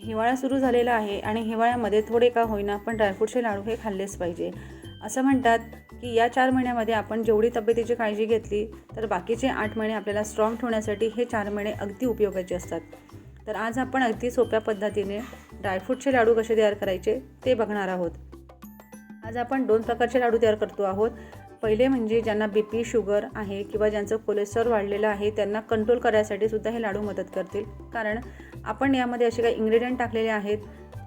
हिवाळा सुरू झालेला आहे आणि हिवाळ्यामध्ये थोडे का होईना पण ड्रायफ्रूटचे लाडू हे खाल्लेच पाहिजे. असं म्हणतात की या 4 महिन्यामध्ये आपण जेवढी तब्येतीची काळजी घेतली तर बाकीचे 8 महिने आपल्याला स्ट्रॉंग ठेवण्यासाठी हे 4 महिने अगदी उपयोगाचे असतात. तर आज आपण अगदी सोप्या पद्धतीने ड्रायफ्रूटचे लाडू कसे तयार करायचे ते बघणार आहोत. आज आपण 2 प्रकारचे लाडू तयार करतो आहोत. पहिले म्हणजे ज्यांना BP, शुगर आहे किंवा ज्यांचं कोलेस्ट्रॉल वाढलेलं आहे त्यांना कंट्रोल करायसाठी सुद्धा हे लाडू मदत करतील. कारण आपण यामध्ये असे काही इन्ग्रेडियंट टाकलेले आहेत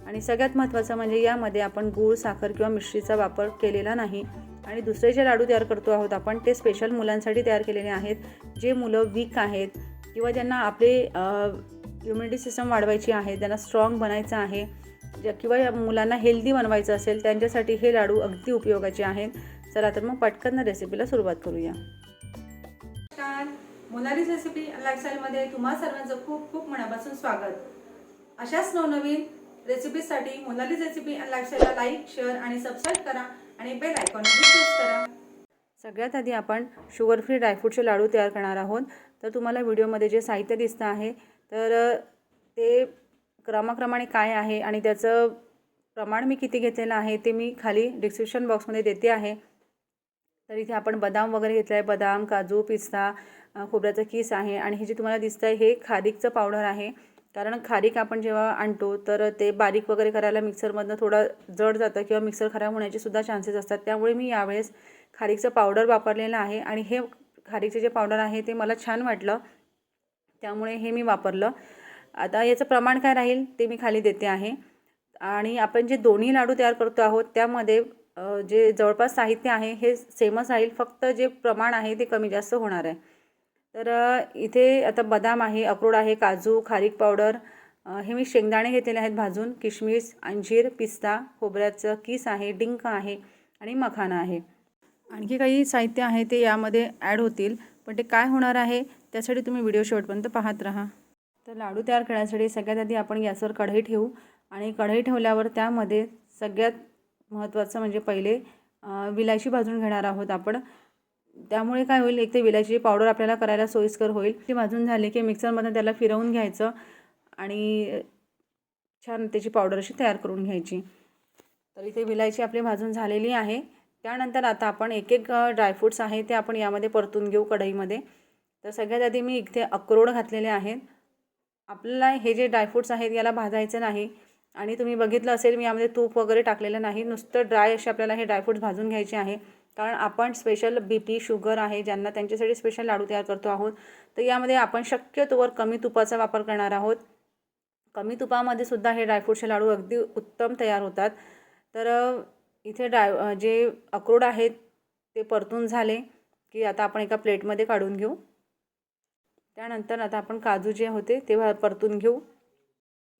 आणि सगळ्यात महत्त्वाचं म्हणजे यामध्ये आपण गूळ, साखर किंवा मिश्रीचा वापर केलेला नाही. आणि दुसरे जे लाडू तयार करतो आहोत आपण ते स्पेशल मुलांसाठी तयार केलेले आहेत. जे मुलं वीक आहेत किंवा ज्यांना आपले इम्युनिटी सिस्टम वाढवायची आहे, त्यांना स्ट्रॉंग बनायचं आहे किंवा या मुलांना हेल्दी बनवायचं असेल त्यांच्यासाठी हे लाडू अगदी उपयोगाचे आहेत. चला तर मग पटकन रेसिपीला सुरुवात करूया. मोनालीज रेसिपी लाईफस्टाईलमध्ये तुम्हा सर्वांचं खूप खूप मनापासून स्वागत. अशाच नवनवीन रेसिपीसाठी मोनालीज रेसिपी अँड लाईफस्टाईलला लाईक, शेअर आणि सबस्क्राईब करा आणि बेल आयकॉनवर प्रेस करा. सगळ्यात आधी आपण शुगर फ्री ड्रायफ्रूटचे लाडू तयार करणार आहोत. तर तुम्हाला व्हिडिओमध्ये जे साहित्य दिसतं आहे तर ते क्रमाक्रमाने काय आहे आणि त्याचं प्रमाण मी किती घेतलेलं आहे ते मी खाली डिस्क्रिप्शन बॉक्समध्ये देते आहे. तर इथे आपण बदाम वगैरे घेतलं आहे. बदाम, काजू, पिस्ता, खोबऱ्याचं कीस आहे आणि हे जे तुम्हाला दिसतं आहे हे खारीकचं पावडर आहे. कारण खारीक आपण जेव्हा आणतो तर ते बारीक वगैरे करायला मिक्सरमधनं थोडं जड जातं किंवा मिक्सर खराब होण्याचे सुद्धा चान्सेस असतात. त्यामुळे मी यावेळेस खारीकचं पावडर वापरलेलं आहे आणि हे खारीकचे जे पावडर आहे ते मला छान वाटलं त्यामुळे हे मी वापरलं. आता याचं प्रमाण काय राहील ते मी खाली देते आहे. आणि आपण जे दोन्ही लाडू तयार करतो आहोत त्यामध्ये जे जवळपास साहित्य आहे हे सेमच राहील, फक्त जे प्रमाण आहे ते कमी जास्त होणार आहे. तर इथे आता बदाम आहे, अक्रोड आहे, काजू, खारीक पावडर, हे मी शेंगदाणे घेतलेले आहेत भाजून, किशमिश, अंजीर, पिस्ता, खोबऱ्याचं कीस आहे, डिंक आहे आणि मखाना आहे. आणखी काही साहित्य आहे ते यामध्ये ॲड होतील, पण ते काय होणार आहे त्यासाठी तुम्ही व्हिडिओ शेवटपर्यंत पाहत राहा. तर लाडू तयार करण्यासाठी सगळ्यात आधी आपण गॅसवर कढई ठेवू आणि कढई ठेवल्यावर त्यामध्ये सगळ्यात महत्त्वाचं म्हणजे पहिले विलायची भाजून घेणार आहोत आपण. त्यामुळे काय होईल, एक ते विलायची पावडर आपल्याला करायला सोयीस्कर होईल. ती भाजून झाली की मिक्सरमध्ये त्याला फिरवून घ्यायचं आणि छान त्याची पावडर अशी तयार करून घ्यायची. तर इथे विलायची आपली भाजून झालेली आहे. त्यानंतर आता आपण एक एक ड्रायफ्रूट्स आहे ते आपण यामध्ये परतून घेऊ कढईमध्ये. तर सगळ्यात आधी मी इथे अक्रोड घातलेले आहेत. आपल्याला हे जे ड्रायफ्रूट्स आहेत याला भाजायचं नाही आणि तुम्ही बघितलं असेल मी यामध्ये तूप वगैरे टाकलेलं नाही, नुसतं ड्राय असे आपल्याला हे ड्रायफ्रूट्स भाजून घ्यायचे आहे. कारण आपण स्पेशल BP, शुगर आहे ज्यांना त्यांच्यासाठी स्पेशल लाडू तयार करतो आहोत. तर यामध्ये आपण शक्यतोवर कमी तुपाचा वापर करणार आहोत. कमी तुपामध्ये सुद्धा हे ड्रायफ्रूटचे लाडू अगदी उत्तम तयार होतात. तर इथे जे अक्रोड आहेत ते परतून झाले की आता आपण एका प्लेटमध्ये काढून घेऊ. त्यानंतर आता आपण काजू जे होते ते परतून घेऊ.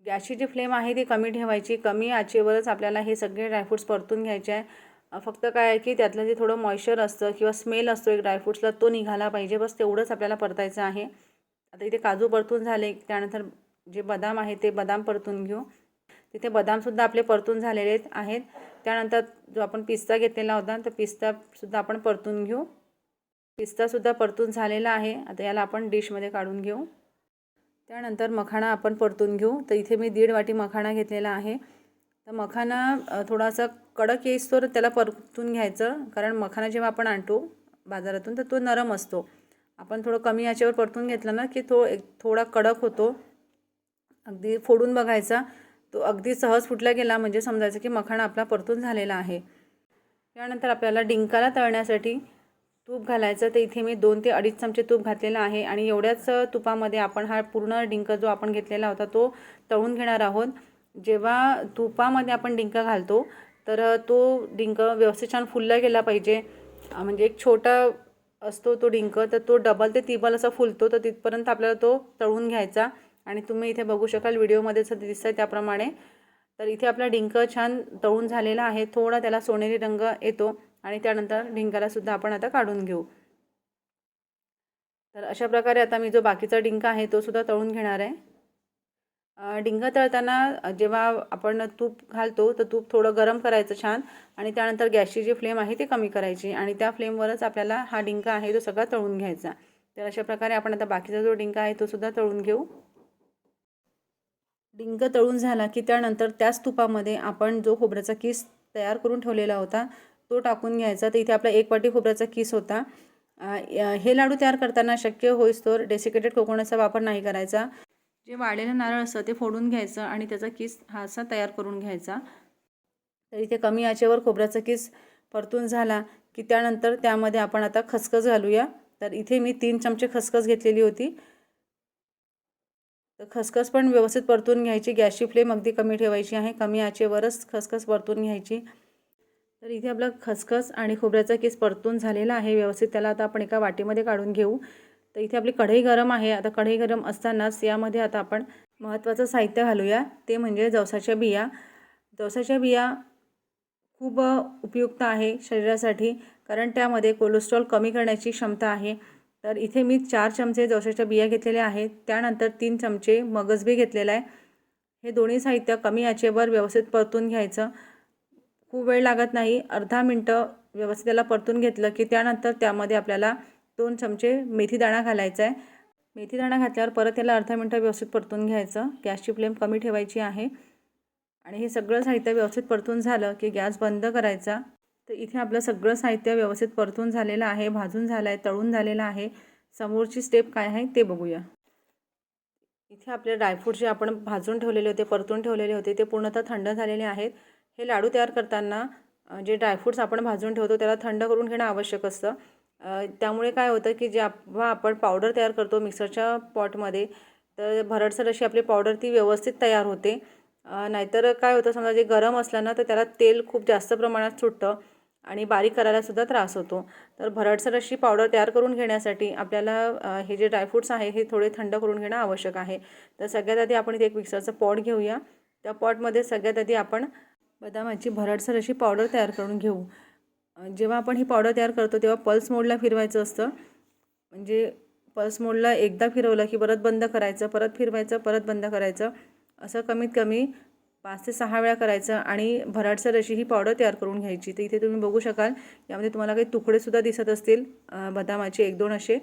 गॅसची जी फ्लेम आहे ती कमी ठेवायची. कमी आचेवरच आपल्याला हे सगळे ड्रायफ्रूट्स परतून घ्यायचे आहे. फक्त काय आहे की त्यातलं जे थोडं मॉइश्चर असतं किंवा स्मेल असतो एक ड्रायफ्रूट्सला तो निघाला पाहिजे, बस तेवढंच आपल्याला परतायचं आहे. आता इथे काजू परतून झाले. त्यानंतर जे बदाम आहे ते बदाम परतून घेऊ. तिथे बदामसुद्धा आपले परतून झालेले आहेत. त्यानंतर जो आपण पिस्ता घेतलेला होता तर पिस्तासुद्धा आपण परतून घेऊ. पिस्तासुद्धा परतून झालेला आहे. आता याला आपण डिशमध्ये काढून घेऊ. त्यानंतर मखाना आपण परतून घेऊ. तर इथे मी 1.5 वाटी मखाना घेतलेला आहे. तर मखाना थोडासा कडक येईस्तोवर त्याला परतून घ्यायचं, कारण मखाना जेव्हा आपण आणतो बाजारातून तर तो नरम असतो. आपण थोडं कमी याच्यावर परतून घेतला ना की थोडा कडक होतो. अगदी फोडून बघायचा, तो अगदी सहज फुटला गेला म्हणजे समजायचं की मखाना आपला परतून झालेला आहे. त्यानंतर आपल्याला डिंकाला तळण्यासाठी तूप घालायचं. तर इथे मी 2 ते 2.5 चमचे तूप घातलेलं आहे आणि एवढ्याच तुपामध्ये आपण हा पूर्ण डिंक जो आपण घेतलेला होता तो तळून घेणार आहोत. जेव्हा तुपामध्ये आपण डिंक घालतो तर तो डिंक व्यवस्थित छान फुलला गेला पाहिजे. म्हणजे एक छोटा असतो तो डिंक, तर तो डबल ते तिबल असा फुलतो, तर तिथपर्यंत आपल्याला तो तळून घ्यायचा. आणि तुम्ही इथे बघू शकाल व्हिडिओमध्ये जसं दिसतं त्याप्रमाणे. तर इथे आपला डिंक छान तळून झालेला आहे. थोडा त्याला सोनेरी रंग येतो आणि त्यानंतर डिंकाला सुद्धा आपण आता काढून घेऊ. तर अशा प्रकारे आता मी जो बाकीचा डिंक आहे तो सुद्धा तळून घेणार आहे. डिंक तळताना जेव्हा आपण तूप घालतो तर तूप थोडं गरम करायचं छान आणि त्यानंतर गॅसची जी फ्लेम आहे ती कमी करायची आणि त्या फ्लेमवरच आपल्याला हा डिंक आहे तो सगळा तळून घ्यायचा. तर अशा प्रकारे आपण आता बाकीचा जो डिंक आहे तो सुद्धा तळून घेऊ. डिंक तळून झाला की त्यानंतर त्याच तुपामध्ये आपण जो खोबऱ्याचा किस तयार करून ठेवलेला होता तो टाकून घ्यायचा. तर इथे आपला 1 वाटी खोबऱ्याचा किस होता. हे लाडू तयार करताना शक्य होईस्तोवर डेसिकेटेड कोकोनटचा वापर नाही करायचा. जे वाळलेलं नारळ असतं ते फोडून घ्यायचं आणि त्याचा किस हा असा तयार करून घ्यायचा. तर इथे कमी आचेवर खोबऱ्याचा किस परतून झाला की त्यानंतर त्यामध्ये आपण आता खसखस घालूया. तर इथे मी 3 चमचे खसखस घेतलेली होती. तर खसखस पण व्यवस्थित परतून घ्यायची. गॅसची फ्लेम अगदी कमी ठेवायची आहे. कमी आचेवरच खसखस परतून घ्यायची. तर इथे आपला खसखस आणि खोबऱ्याचा किस परतून झालेला आहे व्यवस्थित. त्याला आता आपण एका वाटीमध्ये काढून घेऊ. तर इथे आपली कढई गरम आहे. आता कढई गरम असतानाच यामध्ये आता आपण महत्त्वाचं साहित्य घालूया. ते म्हणजे जवसाच्या बिया. जवसाच्या बिया खूप उपयुक्त आहे शरीरासाठी, कारण त्यामध्ये कोलेस्ट्रॉल कमी करण्याची क्षमता आहे. तर इथे मी 4 चमचे जवसाच्या बिया घेतलेल्या आहेत. त्यानंतर 3 चमचे मगजबी घेतलेला आहे. हे दोन्ही साहित्य कमी आचेवर व्यवस्थित परतून घ्यायचं. खूप वेळ लागत नाही. अर्धा मिनटं व्यवस्थित त्याला परतून घेतलं की त्यानंतर त्यामध्ये आपल्याला 2 चमचे मेथीदाणा घालायचा आहे. मेथीदाणा घातल्यावर परत त्याला अर्धा मिनटं व्यवस्थित परतून घ्यायचं. गॅसची फ्लेम कमी ठेवायची आहे. आणि हे सगळं साहित्य व्यवस्थित परतून झालं की गॅस बंद करायचा. तर इथे आपलं सगळं साहित्य व्यवस्थित परतून झालेलं आहे, भाजून झालं आहे, तळून झालेलं आहे. समोरची स्टेप काय आहे ते बघूया. इथे आपले ड्रायफ्रूट जे आपण भाजून ठेवलेले होते, परतून ठेवलेले होते, ते पूर्णतः थंड झालेले आहेत. हे लाडू तयार करताना जे ड्रायफ्रूट्स आपण भाजून ठेवतो त्याला थंड करून घेणं आवश्यक असतं. त्यामुळे काय होतं की जेव्हा आपण पावडर तयार करतो मिक्सरच्या पॉटमध्ये, तर भरडसर अशी आपली पावडर ती व्यवस्थित तयार होते. नाहीतर काय होतं, समजा जे गरम असलं ना तर त्याला तेल खूप जास्त प्रमाणात सुटतं आणि बारीक करायलासुद्धा त्रास होतो. तर भरडसर अशी पावडर तयार करून घेण्यासाठी आपल्याला हे जे ड्रायफ्रूट्स आहे हे थोडे थंड करून घेणं आवश्यक आहे. तर सगळ्यात आधी आपण इथे एक मिक्सरचं पॉट घेऊया. त्या पॉटमध्ये सगळ्यात आधी आपण बदामाची भरडसर अशी पावडर तयार करून घेऊ. जेव्हा आपण ही पावडर तयार करतो तेव्हा पल्स मोडला फिरवायचं असतं. म्हणजे पल्स मोडला एकदा फिरवलं की परत बंद करायचं, परत फिरवायचं, परत बंद करायचं. असं कमीत कमी 5 ते 6 वेळा करायचं आणि भरडसर अशी ही पावडर तयार करून घ्यायची. तर इथे तुम्ही बघू शकाल यामध्ये तुम्हाला काही तुकडेसुद्धा दिसत असतील बदामाचे 1-2 असे.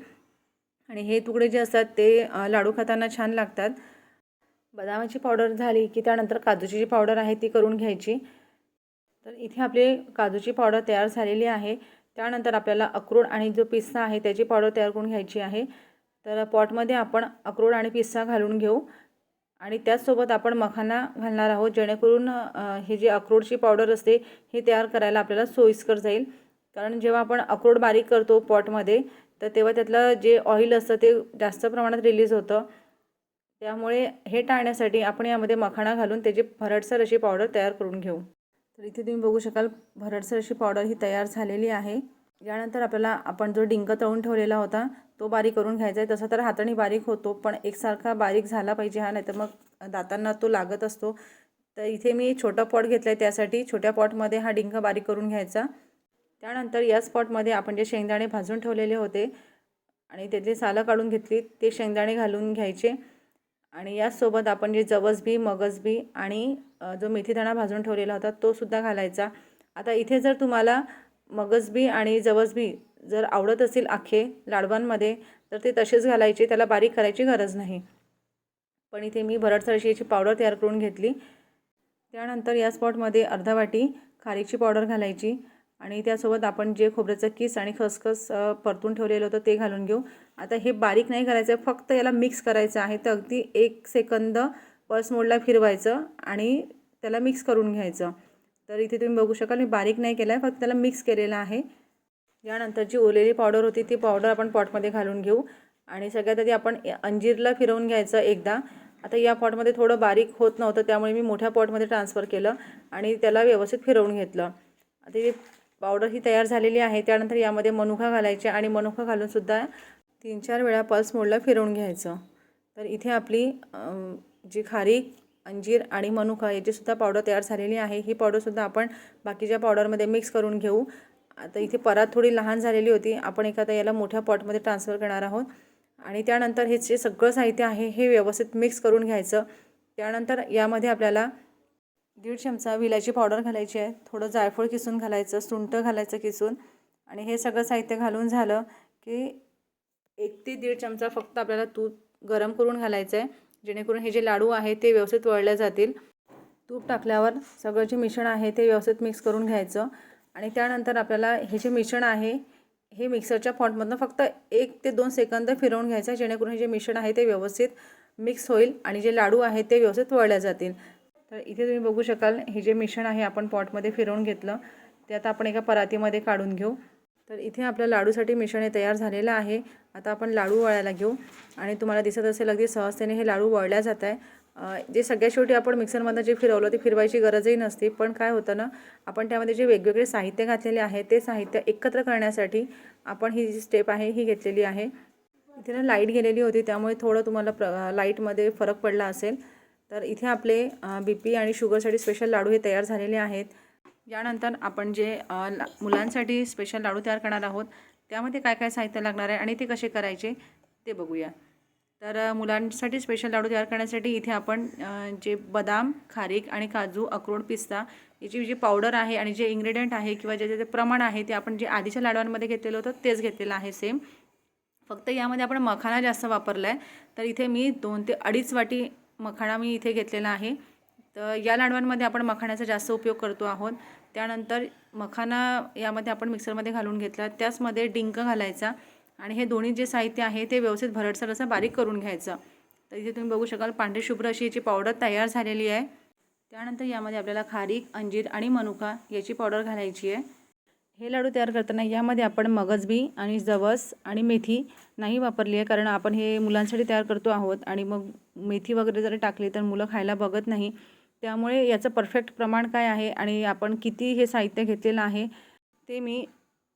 आणि हे तुकडे जे असतात ते लाडू खाताना छान लागतात. बदामाची पावडर झाली की त्यानंतर काजूची जी पावडर आहे ती करून घ्यायची. तर इथे आपली काजूची पावडर तयार झालेली आहे. त्यानंतर आपल्याला अक्रोड आणि जो पिस्ता आहे त्याची पावडर तयार करून घ्यायची आहे. तर पॉटमध्ये आपण अक्रोड आणि पिस्ता घालून घेऊ आणि त्याचसोबत आपण मखाना घालणार आहोत, जेणेकरून हे जे अक्रोडची पावडर असते हे तयार करायला आपल्याला सोयीस्कर जाईल. कारण जेव्हा आपण अक्रोड बारीक करतो पॉटमध्ये तर तेव्हा त्यातलं जे ऑइल असतं ते जास्त प्रमाणात रिलीज होतं. त्यामुळे हे टाळण्यासाठी आपण यामध्ये मखाना घालून त्याची भरडसर अशी पावडर तयार करून घेऊ. तर इथे तुम्ही बघू शकाल भरडसर अशी पावडर ही तयार झालेली आहे. यानंतर आपल्याला आपण जो डिंक तळून ठेवलेला होता तो बारीक करून घ्यायचा आहे. तसा तर हाताने बारीक होतो, पण एकसारखा बारीक झाला पाहिजे हा, नाहीतर मग दातांना तो लागत असतो. तर इथे मी छोटा पॉट घेतला आहे, त्यासाठी छोट्या पॉटमध्ये हा डिंक बारीक करून घ्यायचा. त्यानंतर याच पॉटमध्ये आपण जे शेंगदाणे भाजून ठेवलेले होते आणि त्याची सालं काढून घेतली ते शेंगदाणे घालून घ्यायचे. आणि याचसोबत आपण जे जवसबी, मगजबी आणि जो मेथीदाणा भाजून ठेवलेला होता तो सुद्धा घालायचा. आता इथे जर तुम्हाला मगजबी आणि जवसबी जर आवडत असतील अख्खे लाडवांमध्ये तर ते तसेच घालायचे, त्याला बारीक करायची गरज नाही. पण इथे मी भरडसर अशी याची पावडर तयार करून घेतली. त्यानंतर या स्पॉटमध्ये अर्धा वाटी खारीची पावडर घालायची आणि त्यासोबत आपण जे खोबऱ्याचं किस आणि खसखस परतून ठेवलेलं होतं ते घालून घेऊ. आता हे बारीक नाही करायचं आहे, फक्त याला मिक्स करायचं आहे. तर अगदी 1 सेकंद पल्स मोडला फिरवायचं आणि त्याला मिक्स करून घ्यायचं. तर इथे तुम्ही बघू शकाल मी बारीक नाही केला आहे, फक्त त्याला मिक्स केलेलं आहे. यानंतर जी ओलेली पावडर होती ती पावडर आपण पॉटमध्ये घालून घेऊ आणि सगळ्यात आधी आपण अंजीरला फिरवून घ्यायचं एकदा. आता या पॉटमध्ये थोडं बारीक होत नव्हतं, त्यामुळे मी मोठ्या पॉटमध्ये ट्रान्सफर केलं आणि त्याला व्यवस्थित फिरवून घेतलं. आता ही पावडर ही तयार झालेली आहे. त्यानंतर यामध्ये मनुका घालायचे आणि मनुका घालूनसुद्धा 3-4 वेळा पल्स मोडला फिरवून घ्यायचं. तर इथे आपली जी खारीक, अंजीर आणि मनुका याचीसुद्धा पावडर तयार झालेली आहे. ही पावडरसुद्धा आपण बाकीच्या पावडरमध्ये मिक्स करून घेऊ. आता इथे परात थोडी लहान झालेली होती, आपण एखादा याला मोठ्या पॉटमध्ये ट्रान्सफर करणार आहोत आणि त्यानंतर हे जे सगळं साहित्य आहे हे व्यवस्थित मिक्स करून घ्यायचं. त्यानंतर यामध्ये आपल्याला 1.5 चमचा विलायची पावडर घालायची आहे, थोडं जायफळ किसून घालायचं, सुंठ घालायचं किसून आणि हे सगळं साहित्य घालून झालं की 1 ते 1.5 चमचा फक्त आपल्याला तूप गरम करून घालायचं आहे, जेणेकरून हे जे लाडू आहे ते व्यवस्थित वळले जातील. तूप टाकल्यावर सगळं जे मिश्रण आहे ते व्यवस्थित मिक्स करून घ्यायचं आणि त्यानंतर आपल्याला हे जे मिश्रण आहे हे मिक्सरच्या पॉटमधनं फक्त 1 ते 2 सेकंद फिरवून घ्यायचं, जेणेकरून हे जे मिश्रण आहे ते व्यवस्थित मिक्स होईल आणि जे लाडू आहेत ते व्यवस्थित वळले जातील. तर इथे तुम्ही बघू शकाल हे जे मिश्रण आहे आपण पॉटमध्ये फिरवून घेतलं, ते आता आपण एका परातीमध्ये काढून घेऊ. तर इथे आपल्या लाडूसाठी मिश्रण हे तयार झालेलं आहे. आता आपण लाडू वळायला घेऊ आणि तुम्हाला दिसत असेल अगदी सहजतेने हे लाडू वळल्या जात आहे. जे सगळ्यात शेवटी आपण मिक्सरमधनं जे फिरवलं ते फिरवायची गरजही नसते, पण काय होतं ना, आपण त्यामध्ये जे वेगवेगळे साहित्य घातलेले आहे ते साहित्य एकत्र करण्यासाठी आपण ही जी स्टेप आहे ही घेतलेली आहे. इथे ना लाईट गेलेली होती, त्यामुळे थोडं तुम्हाला लाईटमध्ये फरक पडला असेल. तर इथे आपले BP आणि शुगरसाठी स्पेशल लाडू हे तयार झालेले आहेत. यानंतर आपण जे मुलांसाठी स्पेशल लाडू तयार करणार आहोत त्यामध्ये काय काय साहित्य लागणार आहे आणि ते कसे करायचे ते बघूया. तर मुलांसाठी स्पेशल लाडू तयार करण्यासाठी इथे आपण जे बदाम, खारीक आणि काजू, अक्रोड, पिस्ता याची जी पावडर आहे आणि जे इन्ग्रेडियंट आहे किंवा जे प्रमाण आहे ते आपण जे आधीच्या लाडवांमध्ये घेतलेलं होतं तेच घेतलेलं आहे सेम. फक्त यामध्ये आपण मखाना जास्त वापरला आहे. तर इथे मी 2 ते 2.5 वाटी मखाना मी इथे घेतलेला आहे. तर या लाडवांमध्ये आपण मखाण्याचा जास्त उपयोग करतो आहोत. त्यानंतर मखाना यामध्ये आपण मिक्सरमध्ये घालून घेतला, त्याचमध्ये डिंक घालायचा आणि हे दोन्ही जे साहित्य आहे ते व्यवस्थित भरडसर असं बारीक करून घ्यायचं. तर इथे तुम्ही बघू शकाल पांढरी शुभ्र अशी याची पावडर तयार झालेली आहे. त्यानंतर यामध्ये आपल्याला खारीक, अंजीर आणि मनुका याची पावडर घालायची आहे. हे लाडू तयार करताना यामध्ये आपण मगजबी आणि जवस आणि मेथी नाही वापरली आहे, कारण आपण हे मुलांसाठी तयार करतो आहोत आणि मग मेथी वगैरे जरी टाकली तर मुलं खायला बघत नाही. त्यामुळे याचं परफेक्ट प्रमाण काय आहे आणि आपण किती हे साहित्य घेतलेलं आहे ते मी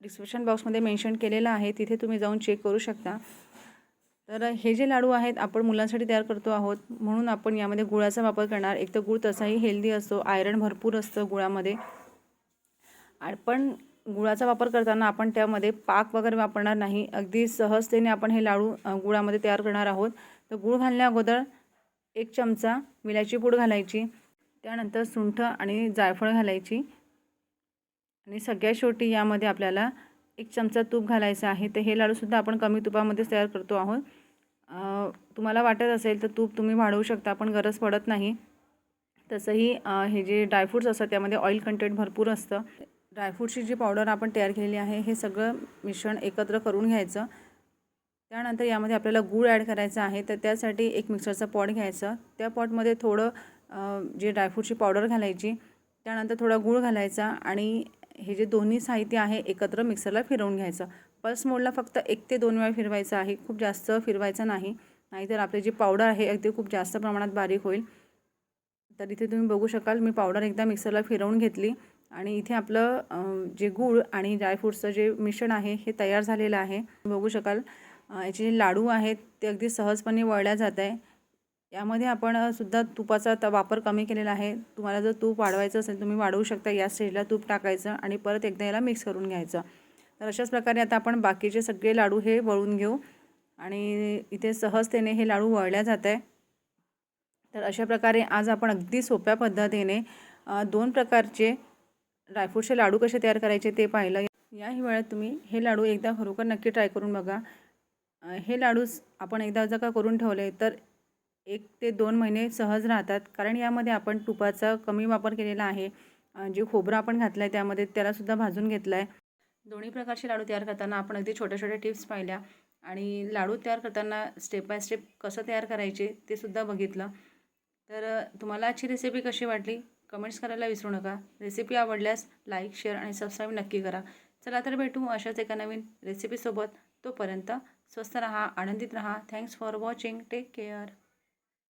डिस्क्रिप्शन बॉक्समध्ये मेन्शन केलेलं आहे, तिथे तुम्ही जाऊन चेक करू शकता. तर हे जे लाडू आहेत आपण मुलांसाठी तयार करतो आहोत, म्हणून आपण यामध्ये गुळाचा वापर करणार. एक तर गुळ तसाही हेल्दी असतो, आयरन भरपूर असतं गुळामध्ये. पण गुळाचा वापर करताना आपण त्यामध्ये पाक वगैरे वापरणार नाही. अगदी सहजतेने आपण हे लाडू गुळामध्ये तयार करणार आहोत. तर गूळ घालण्या अगोदर 1 चमचा विलायची पूड घालायची, त्यानंतर सुंठ आणि जायफळ घालायची आणि सगळ्यात शेवटी यामध्ये आपल्याला 1 चमचा तूप घालायचं आहे. तर हे लाडूसुद्धा आपण कमी तुपामध्येच तयार करतो आहोत. तुम्हाला वाटत असेल तर तूप तुम्ही वाढवू शकता, पण गरज पडत नाही. तसंही हे जे ड्रायफ्रूट्स असतात त्यामध्ये ऑइल कंटेंट भरपूर असतं. ड्रायफ्रूटची जी पावडर आपण तयार केलेली आहे हे सगळं मिश्रण एकत्र करून घ्यायचं. त्यानंतर यामध्ये आपल्याला गूळ ॲड करायचा आहे. तर त्यासाठी एक मिक्सरचा पॉट घ्यायचं, त्या पॉटमध्ये थोडं जे ड्रायफ्रूटची पावडर घालायची, त्यानंतर थोडा गूळ घालायचा आणि हे जे दोन्ही साहित्य आहे एकत्र मिक्सरला फिरवून घ्यायचं. पल्स मोडला फक्त 1 ते 2 वेळा फिरवायचं आहे, खूप जास्त फिरवायचं नाही, नाहीतर आपली जी पावडर आहे अगदी खूप जास्त प्रमाणात बारीक होईल. तर इथे तुम्ही बघू शकाल मी पावडर एकदा मिक्सरला फिरवून घेतली आणि इथे आपलं जे गूळ आणि ड्रायफ्रूट्सचं जे मिश्रण आहे हे तयार झालेलं आहे. बघू शकाल याचे जे लाडू आहेत ते अगदी सहजपणे वळल्या जात आहे. यामध्ये आपण सुद्धा तुपाचा वापर कमी केलेला आहे. तुम्हाला जर तूप वाढवायचं असेल तुम्ही वाढवू शकता. या स्टेजला तूप टाकायचं आणि परत एकदा याला मिक्स करून घ्यायचं. तर अशाच प्रकारे आता आपण बाकीचे सगळे लाडू हे वळून घेऊ आणि इथे सहजतेने हे लाडू वळल्या जात आहे. तर अशा प्रकारे आज आपण अगदी सोप्या पद्धतीने 2 प्रकारचे ड्रायफ्रूटचे लाडू कसे तयार करायचे ते पाहिलं. या हिवाळ्यात तुम्ही हे लाडू एकदा खरोखर नक्की ट्राय करून बघा. हे लाडू आपण एकदा जर का करून ठेवले तर 1 ते 2 महिने सहज राहतात, कारण यामध्ये आपण तुपाचा कमी वापर केलेला आहे. जे खोबरं आपण घातलं आहे त्यामध्ये त्यालासुद्धा भाजून घेतलं आहे. दोन्ही प्रकारचे लाडू तयार करताना आपण अगदी छोट्या छोट्या टिप्स पाहिल्या आणि लाडू तयार करताना स्टेप बाय स्टेप कसं तयार करायचे ते सुद्धा बघितलं. तर तुम्हाला आजची रेसिपी कशी वाटली कमेंट्स करायला विसरू नका. रेसिपी आवडल्यास लाईक, शेअर आणि सबस्क्राईब नक्की करा. चला तर भेटू अशाच एका नवीन रेसिपीसोबत. तोपर्यंत स्वस्थ रहा, आनंदित रहा. Thanks for watching. Take care.